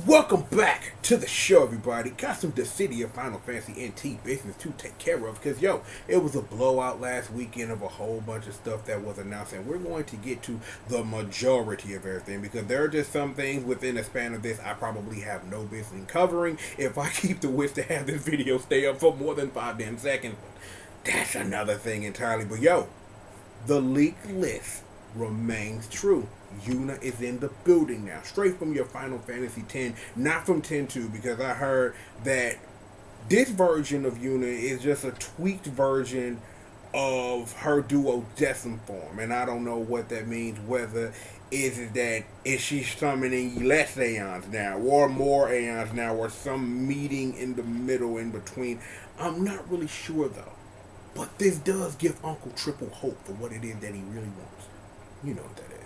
Welcome back to the show, everybody. Got some Dissidia Final Fantasy NT business to take care of because, it was a blowout last weekend of a whole bunch of stuff that was announced, and we're going to get to the majority of everything because there are just some things within the span of this I probably have no business covering if I keep the wish to have this video stay up for more than 5 10 seconds. That's another thing entirely. But, the leaked list remains true. Yuna is in the building now, straight from your Final Fantasy X, not from 10-2, because I heard that this version of Yuna is just a tweaked version of her duodecim form, and I don't know what that means. Whether is she summoning less aeons now, or more aeons now, or some meeting in the middle, in between? I'm not really sure though. But this does give Uncle Triple hope for what it is that he really wants. You know what that is.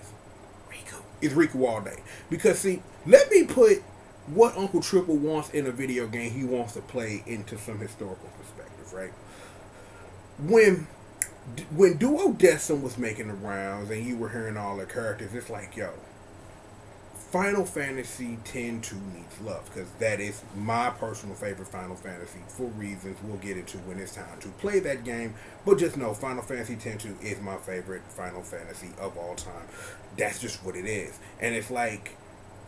Riku. It's Riku all day. Because, see, let me put what Uncle Triple wants in a video game he wants to play into some historical perspective, right? When Duodecim was making the rounds and you were hearing all the characters, it's like, Final Fantasy X-2 needs love because that is my personal favorite Final Fantasy for reasons we'll get into when it's time to play that game. But just know Final Fantasy X-2 is my favorite Final Fantasy of all time. That's just what it is. And it's like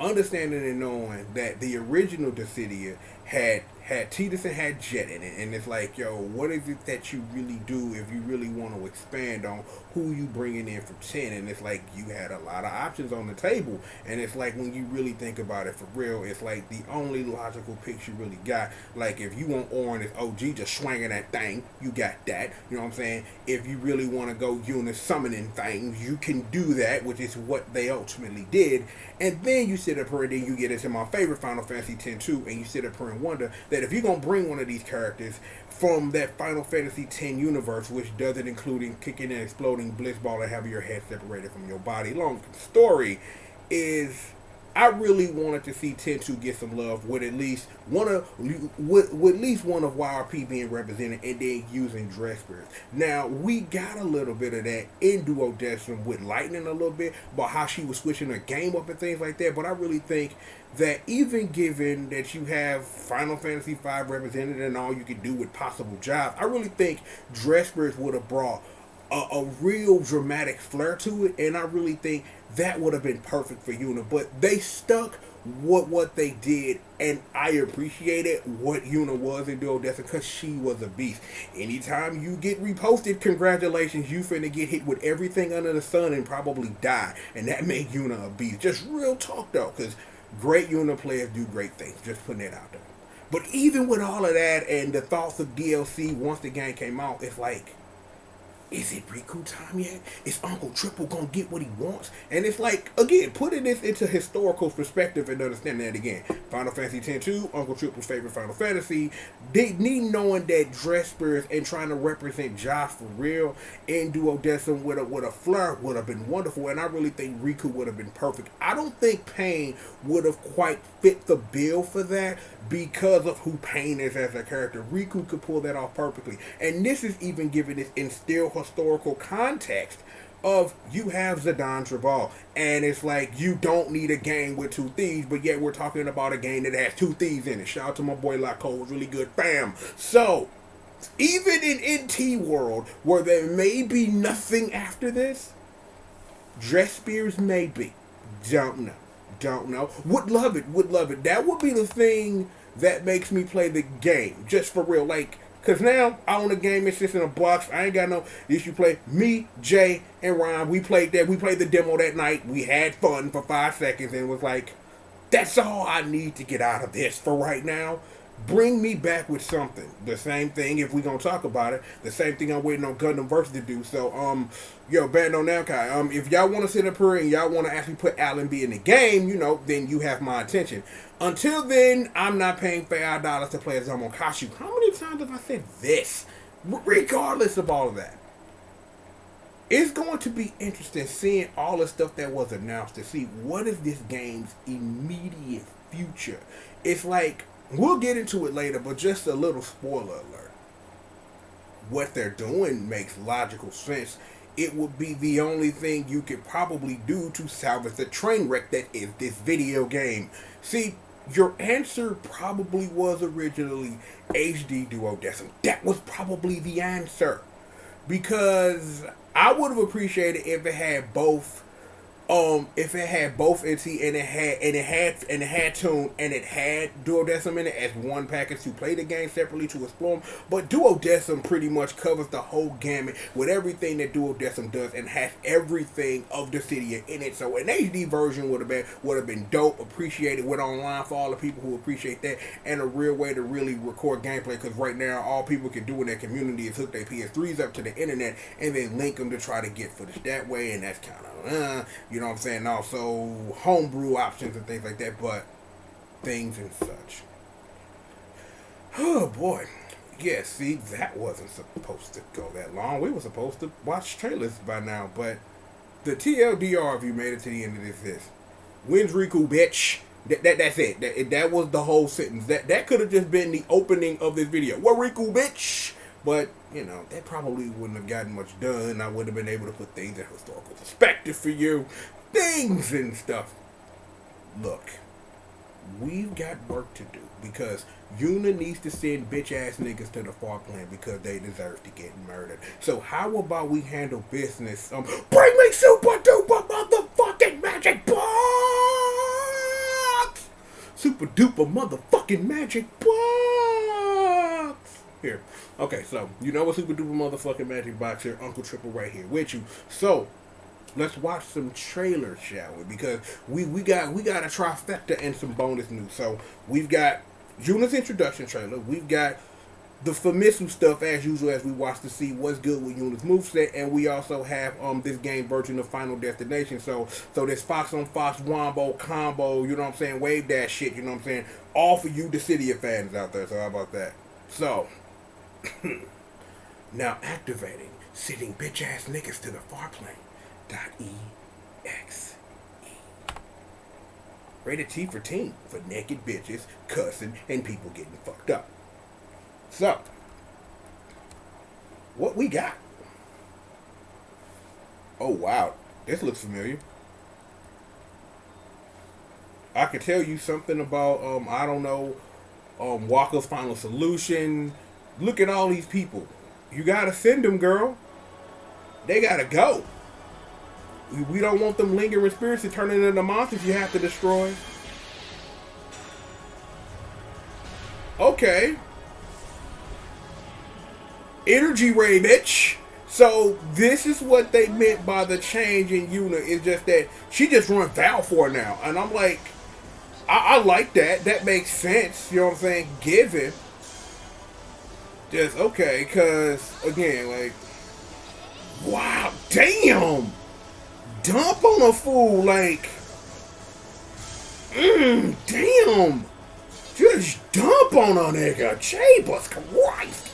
understanding and knowing that the original Dissidia had Tidus and had Jet in it, and it's like, what is it that you really do if you really want to expand on who you bringing in from 10? And it's like you had a lot of options on the table, and it's like when you really think about it for real, it's like the only logical picks you really got. Like if you want Orin as OG just swinging that thing, you got that. You know what I'm saying? If you really want to go Yuna summoning things, you can do that, which is what they ultimately did. And then you sit up here and then you get into my favorite Final Fantasy X-2, and you sit up here and wonder that if you're going to bring one of these characters from that Final Fantasy X universe, which doesn't include kicking and exploding Blitzball and having your head separated from your body, long story is I really wanted to see 10-2 get some love with at least one of YRP being represented and then using dress spirits. Now we got a little bit of that in Duodecim with Lightning a little bit about how she was switching her game up and things like that. But I really think that even given that you have Final Fantasy V represented and all you could do with possible jobs, I really think dress spirits would have brought a real dramatic flair to it, and I really think that would have been perfect for Yuna. But they stuck what they did, and I appreciated what Yuna was in Duodecim because she was a beast. Anytime you get reposted, congratulations, you finna get hit with everything under the sun and probably die, and that made Yuna a beast. Just real talk though, because great Yuna players do great things. Just putting it out there. But even with all of that and the thoughts of DLC once the game came out, it's like, is it Riku time yet? Is Uncle Triple gonna get what he wants? And it's like, again, putting this into historical perspective and understanding that again. Final Fantasy X-2, Uncle Triple's favorite Final Fantasy. They need knowing that dress spirits and trying to represent Josh for real in Duodecim with a flair would have been wonderful. And I really think Riku would have been perfect. I don't think Pain would have quite fit the bill for that because of who Pain is as a character. Riku could pull that off perfectly. And this is even giving this in still historical context of you have Zidane Tribal, and it's like you don't need a game with two thieves, but yet we're talking about a game that has two thieves in it. Shout out to my boy Laco, was really good, fam. So even in NT world where there may be nothing after this, dress spears maybe, don't know, would love it. That would be the thing that makes me play the game, just for real, like. Because now I own a game, it's just in a box. I ain't got no issue play. Me, Jay, and Ryan, we played that. We played the demo that night. We had fun for 5 seconds and it was like, that's all I need to get out of this for right now. Bring me back with something. The same thing, if we gonna talk about it, the same thing I'm waiting on Gundam Versus to do. So, Band on Namkai, if y'all want to sit up here and y'all want to actually put Alan B in the game, then you have my attention. Until then, I'm not paying $5 to play as Zamokashi. How many times have I said this? Regardless of all of that. It's going to be interesting seeing all the stuff that was announced to see what is this game's immediate future. It's like, we'll get into it later, but just a little spoiler alert. What they're doing makes logical sense. It would be the only thing you could probably do to salvage the train wreck that is this video game. See, your answer probably was originally HD duodecim. That was probably the answer. Because I would have appreciated if it had both NT and it had tune and it had duodecim in it as one package to play the game separately to explore them. But duodecim pretty much covers the whole gamut with everything that duodecim does and has everything of Dissidia in it. So an HD version would have been dope, appreciated, went online for all the people who appreciate that, and a real way to really record gameplay. Because right now all people can do in their community is hook their PS3s up to the internet and then link them to try to get footage that way, and that's kind of you know what I'm saying? Also, homebrew options and things like that, but things and such. Oh boy. Yeah, see, that wasn't supposed to go that long. We were supposed to watch trailers by now, but the TLDR, if you made it to the end of this, when's Riku, bitch? That's it. That was the whole sentence. That could have just been the opening of this video. What, Riku, bitch? But, you know, that probably wouldn't have gotten much done. I wouldn't have been able to put things in historical perspective for you. Things and stuff. Look, we've got work to do because Yuna needs to send bitch-ass niggas to the far plane because they deserve to get murdered. So how about we handle business? Bring me super duper motherfucking magic box! Super duper motherfucking magic box! Here. Okay, so you know what super duper motherfucking magic box here, Uncle Triple right here with you. So let's watch some trailers, shall we? Because we got a trifecta and some bonus news. So we've got Yuna's introduction trailer. We've got the Famitsu stuff as usual as we watch to see what's good with Yuna's moveset, and we also have this game version of Final Destination. So this Fox on Fox Wombo combo, you know what I'm saying? Wave that shit, you know what I'm saying? All for you Dissidia fans out there. So how about that? So now activating sitting bitch ass niggas to the far plane. .exe. Rated T for teen for naked bitches, cussing, and people getting fucked up. So, what we got? Oh wow, this looks familiar. I could tell you something about I don't know, Walker's Final Solution. Look at all these people. You gotta send them, girl. They gotta go. We don't want them lingering spirits to turn into monsters you have to destroy. Okay. Energy ray, bitch. So this is what they meant by the change in Yuna. It's just that she just runs Val for now. And I'm like, I like that. That makes sense. You know what I'm saying? Given. Just, okay. Because, again, like, wow. Damn. Dump on a fool, like, damn, just dump on a nigga, Jesus Christ.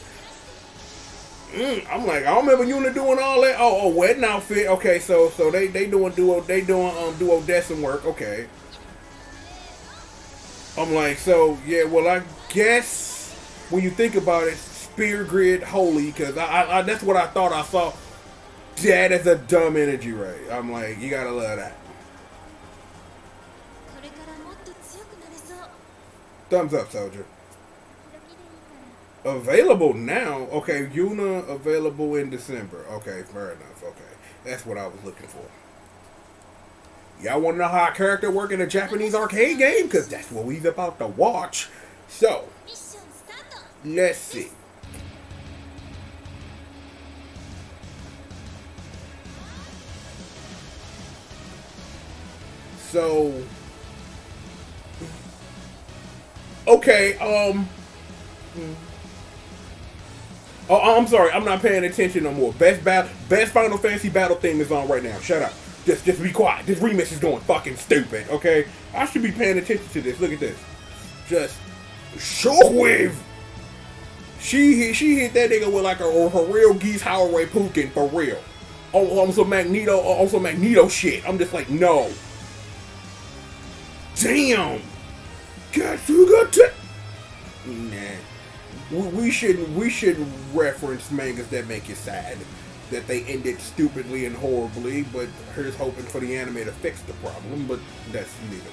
I'm like, I don't remember Yuna doing all that. Oh, wedding outfit. Okay, so they doing duodecim work. Okay. I'm like, so yeah, well, I guess when you think about it, Spear Grid Holy, because I that's what I thought I saw. That is a dumb energy ray. I'm like, you gotta love that. Thumbs up, soldier. Available now? Okay, Yuna available in December. Okay, fair enough. Okay, that's what I was looking for. Y'all want to know how a character work in a Japanese arcade game? Because that's what we're about to watch. So, let's see. So, okay, oh, I'm sorry, I'm not paying attention no more. Best Final Fantasy battle theme is on right now. Shut up. Just be quiet. This remix is going fucking stupid, okay? I should be paying attention to this. Look at this. Just shockwave. She hit that nigga with like a real geese Howard Pukin for real. On some Magneto shit. I'm just like, no. Damn! Got to. Nah. We should reference mangas that make you sad. That they ended stupidly and horribly, but here's hoping for the anime to fix the problem, but that's neither.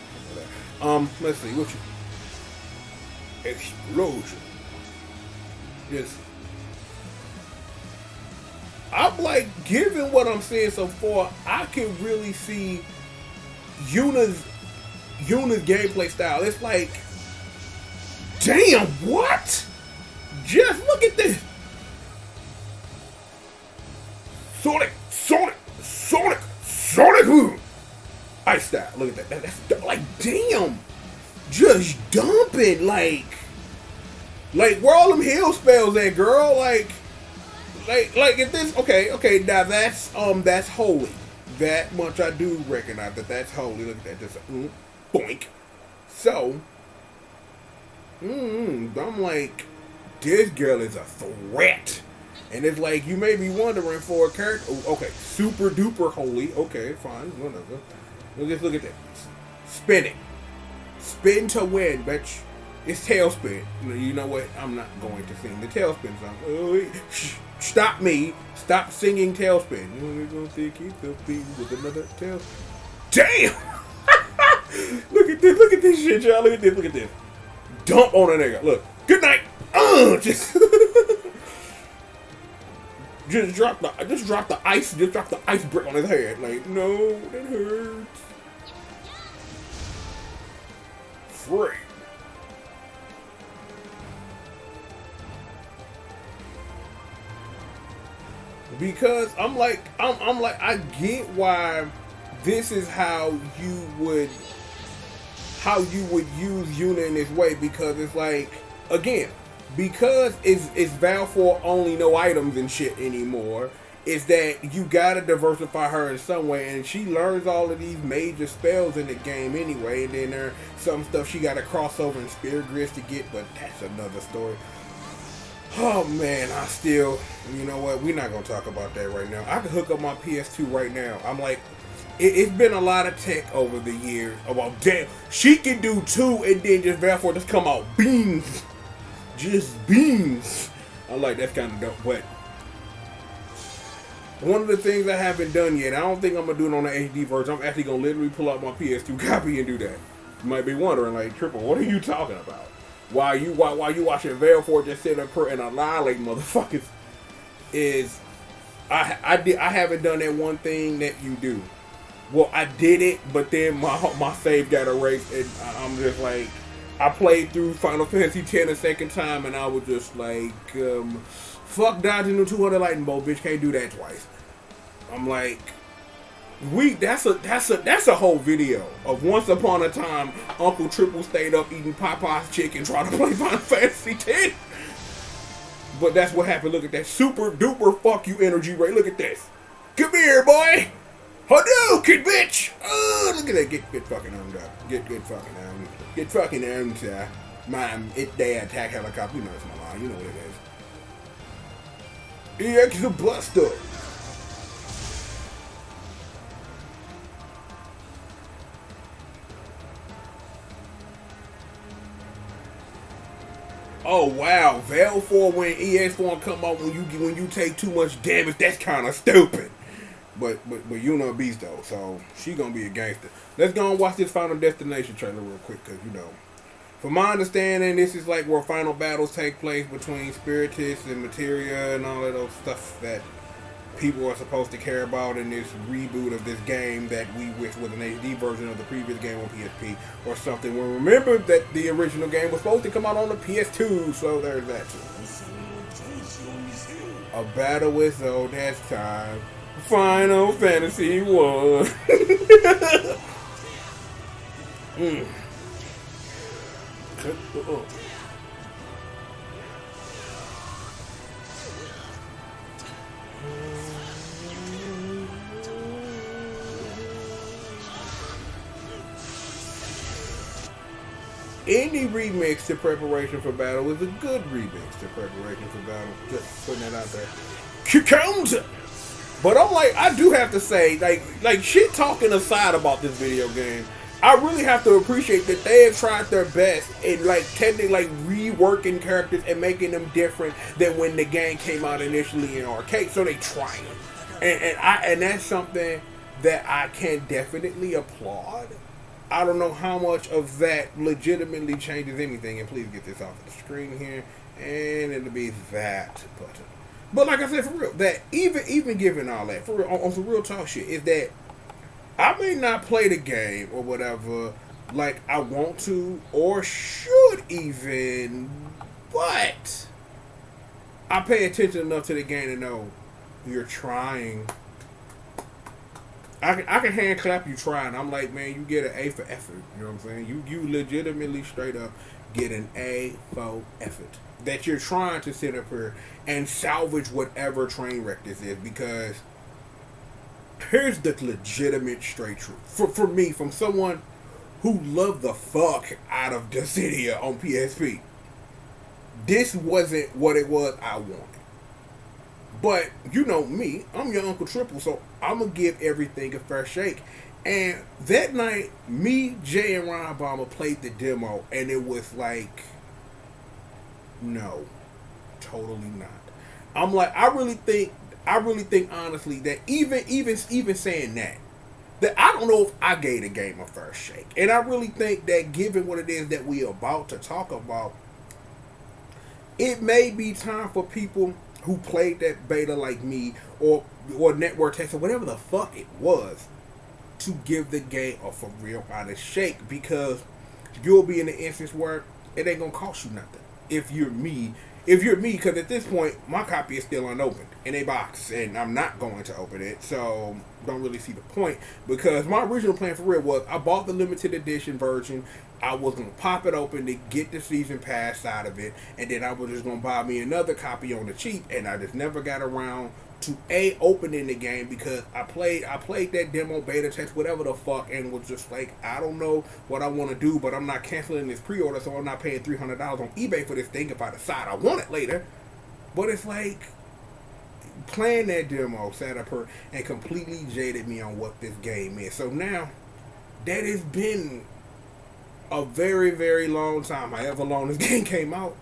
Let's see, what you explosion. Just, I'm like, given what I'm seeing so far, I can really see Yuna's gameplay style. It's like, damn, what? Just look at this. Sonic boom. Ice style. Look at that. That's like, damn. Just dumping, like where all them heal spells at, girl? Like if this, okay, now that's holy. That much I do recognize that's holy. Look at that, just boink. So, I'm like, this girl is a threat. And it's like, you may be wondering for a character, okay, super duper holy, okay, fine, whatever. Just look at that. Spinning. Spin to win, bitch. It's tailspin. You know what? I'm not going to sing the tailspin song. Stop me. Stop singing tailspin. You're going to keep the beat with another tailspin. Damn! Look at this shit, y'all. Look at this. Dump on a nigga. Look. Good night. Just drop the ice brick on his head. Like, no, that hurts. Free. Because I'm like, I get why this is how you would use Yuna in this way, because it's like, again, because it's Val 4 only no items and shit anymore, is that you gotta diversify her in some way, and she learns all of these major spells in the game anyway, and then there's some stuff she gotta cross over in Spirit Grids to get, but that's another story. Oh man, I still, you know what, we're not gonna talk about that right now. I can hook up my PS2 right now. I'm like, it's been a lot of tech over the years about, damn, she can do 2 and then just Val 4 just come out beams. Just beams. I'm like, that's kind of dope. But one of the things I haven't done yet, I don't think I'm going to do it on the HD version. I'm actually going to literally pull out my PS2 copy and do that. You might be wondering, like, Triple, what are you talking about? Why you watching Val 4 just sit up here and annihilate motherfuckers? Is I haven't done that one thing that you do. Well, I did it, but then my save got erased, and I'm just like, I played through Final Fantasy X a second time, and I was just like, fuck dodging the 200 lightning bolt, bitch, can't do that twice. I'm like, that's a whole video of once upon a time Uncle Triple stayed up eating Popeye's chicken trying to play Final Fantasy X. But that's what happened. Look at that super duper fuck you energy, Ray. Look at this. Come here, boy. Hadouken, bitch. Oh, look at that. Get fucking armed up. Get fucking armed. Get fucking armed, sir. It's they attack helicopter. You know it's my line. You know what it is. EX the Buster. Oh wow, Val 4 when EX4 come out when you take too much damage, that's kind of stupid. But Yuna a beast though, so she gonna be a gangster. Let's go and watch this Final Destination trailer real quick, cause you know, from my understanding, this is like where final battles take place between Spiritus and Materia and all of those stuff that people are supposed to care about in this reboot of this game that we wish was an HD version of the previous game on PSP or something. Well, remember that the original game was supposed to come out on the PS2, so there's that too. A battle with Zod's time. Final Fantasy 1. Any remix to preparation for battle is a good remix to preparation for battle. Just putting that out there. Counter! But I'm like, I do have to say, like shit talking aside about this video game, I really have to appreciate that they have tried their best in like technically like reworking characters and making them different than when the game came out initially in arcade. So they trying, and that's something that I can definitely applaud. I don't know how much of that legitimately changes anything. And please get this off of the screen here, and it'll be that button. But like I said, for real, that even given all that, for real, on some real talk shit, is that I may not play the game or whatever like I want to or should even, but I pay attention enough to the game to know you're trying. I can hand clap you trying. I'm like, man, you get an A for effort. You know what I'm saying? You legitimately straight up get an A for effort. That you're trying to sit up here and salvage whatever train wreck this is, because here's the legitimate straight truth. For me, from someone who loved the fuck out of Dissidia on PSP, this wasn't what it was I wanted. But you know me, I'm your Uncle Triple, so I'm gonna give everything a fair shake. And that night, me, Jay, and Ron Obama played the demo, and it was like, no, totally not. I'm like, I really think honestly that even saying that I don't know if I gave the game a fair shake. And I really think that given what it is that we are about to talk about, it may be time for people who played that beta like me or network test or whatever the fuck it was to give the game a for real honest shake, because you'll be in the instance where it ain't gonna cost you nothing if you're me. Because at this point, my copy is still unopened in a box, and I'm not going to open it, so don't really see the point. Because my original plan for real was, I bought the limited edition version, I was going to pop it open to get the season pass out of it, and then I was just going to buy me another copy on the cheap, and I just never got around to opening the game, because I played that demo, beta test, whatever the fuck, and was just like, I don't know what I want to do, but I'm not canceling this pre-order, so I'm not paying $300 on eBay for this thing if I decide I want it later. But it's like, playing that demo sat up here and completely jaded me on what this game is. So now, that has been a very, very long time, however long this game came out.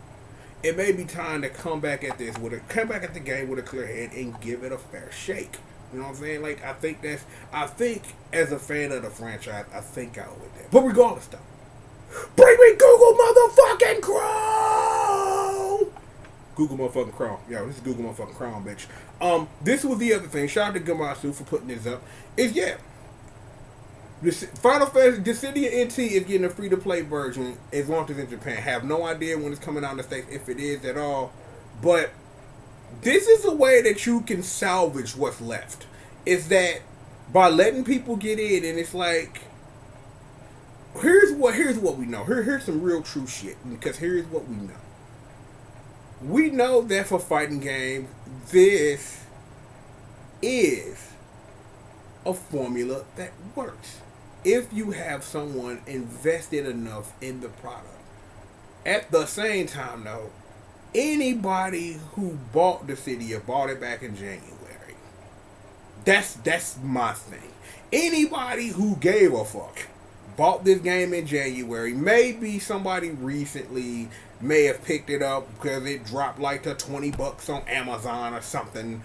It may be time to come back at the game with a clear head and give it a fair shake. You know what I'm saying? Like, I think as a fan of the franchise, I think I owe it that. But regardless though, bring me Google motherfucking Chrome! Google motherfucking Chrome. Yo, this is Google motherfucking Chrome, bitch. This was the other thing. Shout out to Gamasu for putting this up. This Final Fantasy Dissidia NT is getting a free-to-play version as long as it's in Japan. Have no idea when it's coming out in the States, if it is at all. But this is a way that you can salvage what's left. Is that by letting people get in, and it's like, here's what we know. Here's some real true shit, because here's what we know. We know that for fighting games, this is a formula that works if you have someone invested enough in the product. At the same time, though, anybody who bought Dissidia bought it back in January. That's my thing. Anybody who gave a fuck bought this game in January. Maybe somebody recently may have picked it up because it dropped like to $20 on Amazon or something.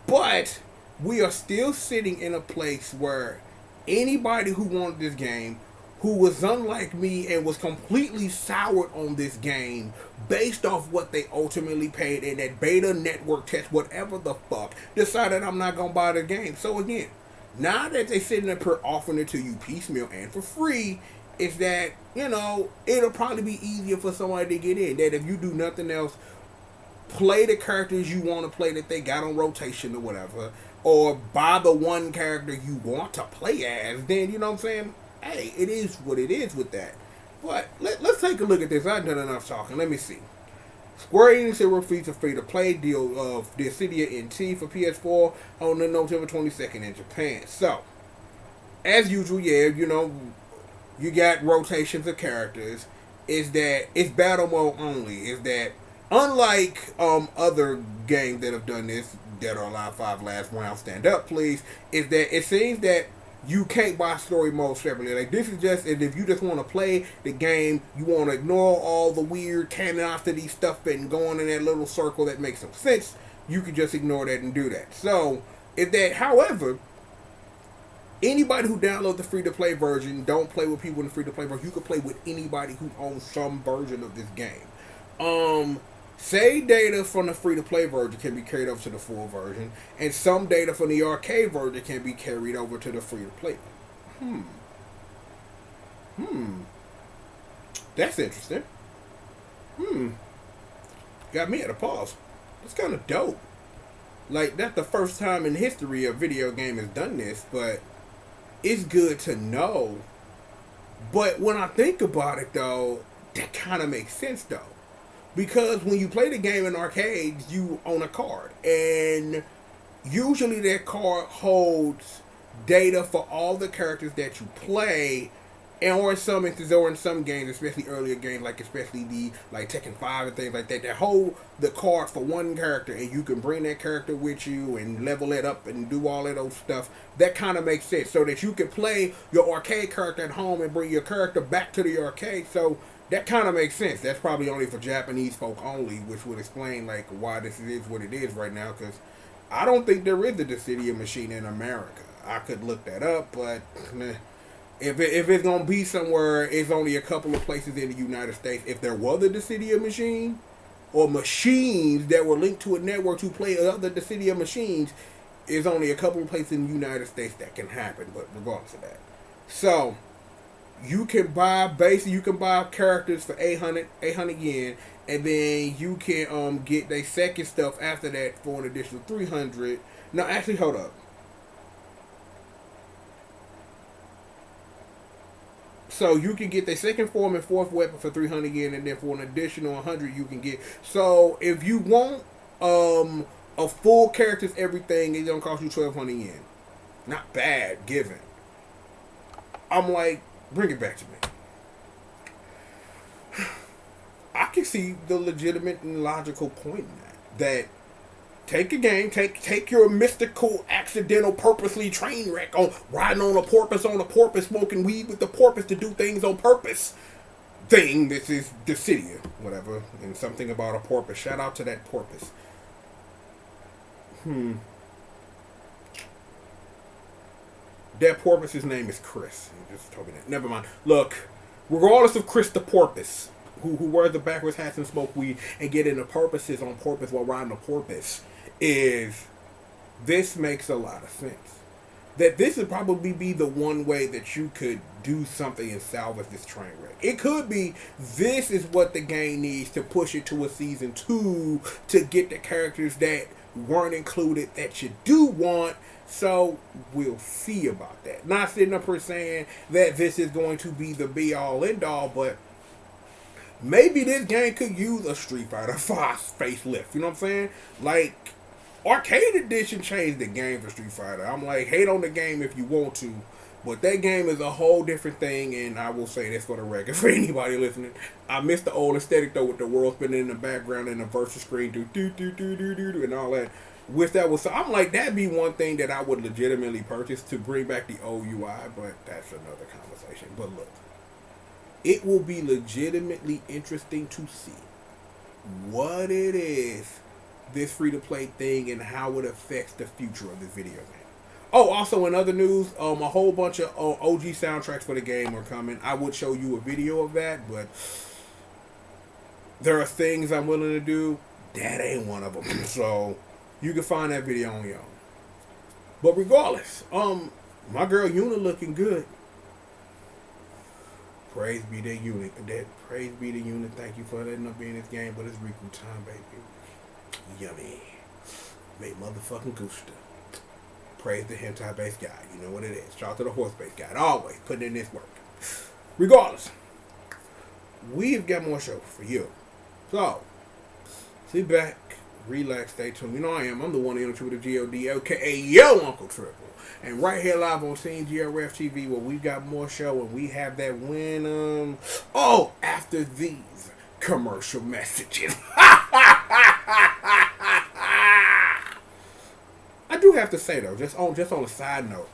But we are still sitting in a place where anybody who wanted this game, who was unlike me and was completely soured on this game based off what they ultimately paid in that beta network test, whatever the fuck, decided I'm not going to buy the game. So again, now that they're sitting up here offering it to you piecemeal and for free, it's that, you know, it'll probably be easier for somebody to get in. That if you do nothing else, play the characters you want to play that they got on rotation or whatever, or buy the one character you want to play as, then, you know what I'm saying? Hey, it is what it is with that. But let's take a look at this. I've done enough talking. Let me see. Square Enix will release a free-to-play deal of Dissidia NT for PS4 on the November 22nd in Japan. So, as usual, yeah, you know, you got rotations of characters. Is that it's battle mode only. Is that unlike other games that have done this, Dead or Alive 5 Last Round, stand up please, is that it seems that you can't buy story mode separately. Like, this is just, if you just want to play the game, you want to ignore all the weird canonicity stuff and going in that little circle that makes some sense, you can just ignore that and do that. So, if that, however, Anybody who downloads the free-to-play version, don't play with people in the free-to-play version. You can play with anybody who owns some version of this game. Save data from the free-to-play version can be carried over to the full version, and some data from the arcade version can be carried over to the free-to-play. That's interesting. Got me at a pause. It's kind of dope. Like, that's the first time in history a video game has done this, but it's good to know. But when I think about it, though, that kind of makes sense, though. Because when you play the game in arcades, you own a card. And usually that card holds data for all the characters that you play. And or in some instances, or in some games, especially earlier games, like especially the like Tekken 5 and things like that, that hold the card for one character, and you can bring that character with you and level it up and do all of those stuff. That kind of makes sense, so that you can play your arcade character at home and bring your character back to the arcade. So that kind of makes sense. That's probably only for Japanese folk only, which would explain like why this is what it is right now. Because I don't think there is a Dissidia machine in America. I could look that up, but. If it's going to be somewhere, it's only a couple of places in the United States. If there was a Dissidia machine, or machines that were linked to a network to play other Dissidia machines, it's only a couple of places in the United States that can happen, but regardless of that. So, you can buy characters for 800 yen, and then you can get their second stuff after that for an additional 300. Now, actually, hold up. So you can get the second form and fourth weapon for 300 yen, and then for an additional 100 you can get. So if you want a full character's everything, it's gonna cost you 1,200 yen. Not bad, given. I'm like, bring it back to me. I can see the legitimate and logical point in that take a game, take your mystical, accidental, purposely train wreck on riding on a porpoise, smoking weed with the porpoise to do things on purpose thing. This is Dissidia, whatever, and something about a porpoise. Shout out to that porpoise. That porpoise's name is Chris. You just told me that. Never mind. Look, regardless of Chris the porpoise, who wears the backwards hats and smoke weed and get into porpoises on porpoise while riding a porpoise, is this makes a lot of sense. That this would probably be the one way that you could do something and salvage this train wreck. It could be this is what the game needs to push it to a season 2 to get the characters that weren't included that you do want. So we'll see about that. Not sitting up here saying that this is going to be the be all end all, but maybe this game could use a Street Fighter 5 facelift. You know what I'm saying? Like, Arcade Edition changed the game for Street Fighter. I'm like, hate on the game if you want to, but that game is a whole different thing, and I will say this for the record for anybody listening. I miss the old aesthetic though, with the world spinning in the background and the versus screen do and all that. Wish that was so. I'm like, that'd be one thing that I would legitimately purchase to bring back the old UI, but that's another conversation. But look, it will be legitimately interesting to see what it is, this free-to-play thing, and how it affects the future of this video game. Oh, also in other news, a whole bunch of OG soundtracks for the game are coming. I would show you a video of that, but there are things I'm willing to do. That ain't one of them. So you can find that video on your own. But regardless, my girl Yuna looking good. Praise be to Yuna. Praise be to Yuna. Thank you for letting us be in this game, but it's Riku time, baby. Yummy. Made motherfucking Gusta. Praise the hentai based guy. You know what it is. Shout out to the horse based guy. Always putting in this work. Regardless, we've got more show for you. So, sit back, relax, stay tuned. You know I am. I'm the one in the with the G.O.D. aka Yo Uncle Triple. And right here live on Scene GRF TV, where we got more show and we have that win. After these commercial messages. I do have to say though, just on a side note,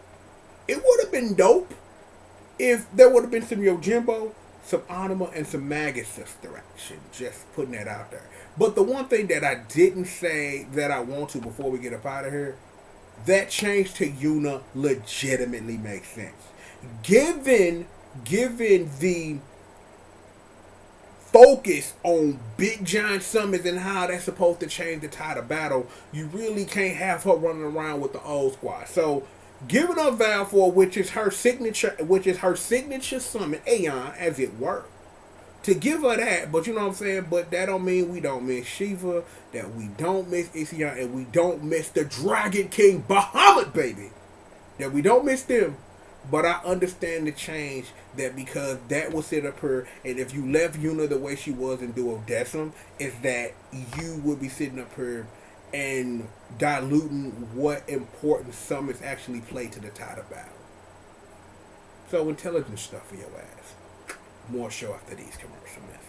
it would have been dope if there would have been some Yojimbo, some Anima, and some Maggot sister action. Just putting that out there. But the one thing that I didn't say that I want to before we get up out of here, that change to Yuna legitimately makes sense. Given the focus on big giant summons and how that's supposed to change the tide of battle, you really can't have her running around with the old squad. So giving up Valfor, which is her signature summon, Aeon, as it were. To give her that, but you know what I'm saying? But that don't mean we don't miss Shiva, that we don't miss Ision, and we don't miss the Dragon King Bahamut, baby. That we don't miss them. But I understand the change that because that was set up her, and if you left Yuna the way she was in Duodecim, is that you would be sitting up here and diluting what important summons actually play to the tide of battle. So intelligent stuff for your ass. More show after these commercial myths.